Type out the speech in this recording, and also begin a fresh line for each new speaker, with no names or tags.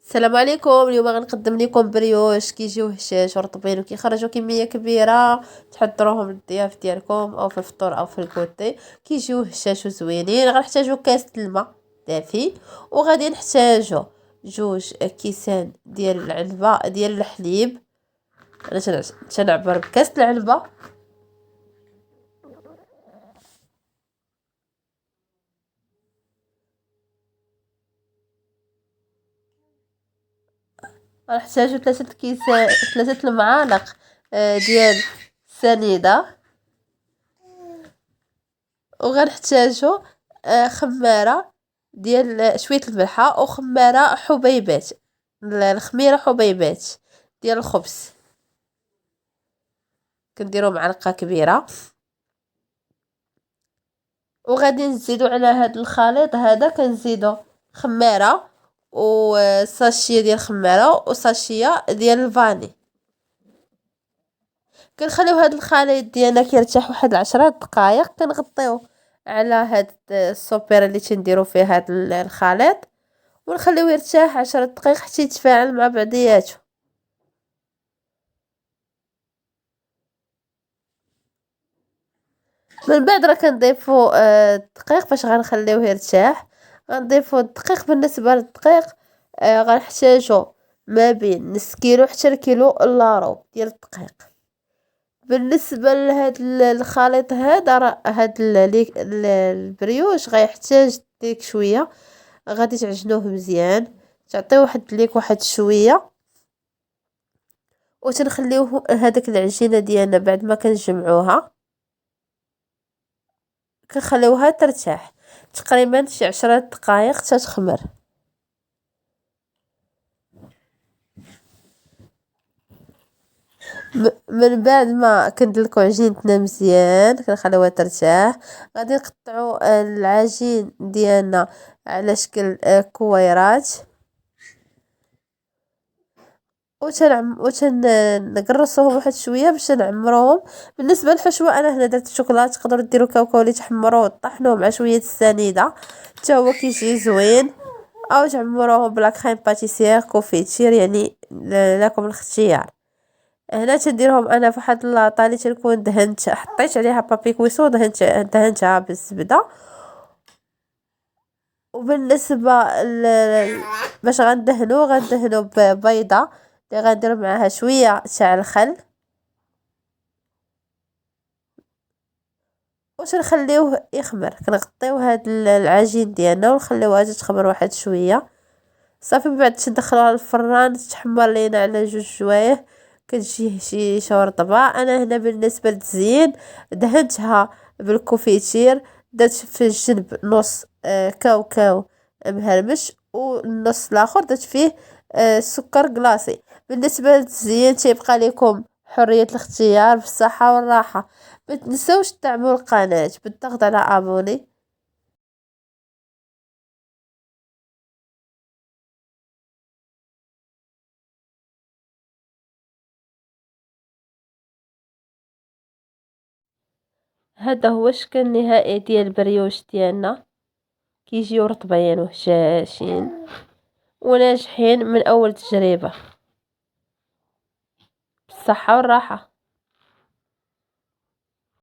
السلام عليكم. اليوم غنقدم لكم بريوش كيجيو هشاش ورطبين وكيخرجوا كميه كبيره تحضروهم للضياف ديالكم او في الفطور او في الكوتي. كيجيو هشاش وزوينين. غنحتاجو كاس الماء دافي، وغادي نحتاجو جوج كيسان ديال العلبه ديال الحليب. انا تنعبر بكاس العلبه. غنحتاجو ثلاثه كيسان، ثلاثه المعالق ديال سنيده. وغنحتاجو خماره ديال شويه الملحه، وخماره حبيبات، الخميره حبيبات ديال الخبز. كنديرو معلقه كبيره. وغادي نزيدو على هاد الخليط هذا كنزيدو خماره وساشيه ديال الخماره وساشيه ديال الفاني. كنخليو هاد الخليط ديالنا كيرتاح واحد 10 دقائق. كنغطيوه على هاد السوبيره اللي تنديرو فيه هاد الخليط، ونخليوه يرتاح 10 دقائق حتى يتفاعل مع بعضياتو. من بعد راه كنضيفو الدقيق فاش غنخليوه يرتاح. غنضيفو الدقيق. بالنسبه للدقيق غنحتاجو ما بين نص كيلو حتى لكيلو الا ربع ديال الدقيق. بالنسبه لهاد الخليط هذا، راه هاد البريوش غيحتاج ديك شويه. غادي تعجنوه مزيان، تعطيوه واحد شويه، وتنخليوه هذاك العجينه ديالنا بعد ما كنجمعوها كنخليوها ترتاح تقريبا شي 10 دقائق تتخمر. من بعد ما كندلكو عجينتنا مزيان كنخليوها ترتاح. غادي نقطعو العجين ديالنا على شكل كويرات، نقرصوهم واحد شويه باش نعمروهم. بالنسبه للحشوه انا هنا درت الشوكولاته. تقدروا ديروا كاوكاو اللي تحمروه وطحنوه مع شويه السنيده حتى هو كيجي زوين، او تعمروه بلا كريم باتيسير كوفيتير، يعني لكم الاختيار. هنا تنديرهم انا في واحد لاطه اللي تنكون دهنت، حطيت عليها بابي كويسو دهنتها بالزبده. وبالنسبه باش غندهنو ببيضه اللي غندير معاها شويه تاع الخل، وتنخليوه يخمر. كنغطيو هاد العجين ديالنا ونخليوها تخمر واحد شويه صافي. من بعد تدخلوها للفران تحمر لينا على 2 جوايه. كتجي شي شورطبه. انا هنا بالنسبه للتزيين دهنتها بالكوفيتير. درت في الجنب نص كاوكاو مهرمش، والنص الاخر درت فيه سكر كلاصي. بالنسبه للتزيين تيبقى لكم حريه الاختيار بالصحه والراحه. ما تنسوش تدعموا القناه بالضغط على ابوني. هذا هو الشكل النهائي ديال البريوش ديالنا. كيجيو رطبين وهشاشين وناجحين من اول تجربة. بالصحة والراحة.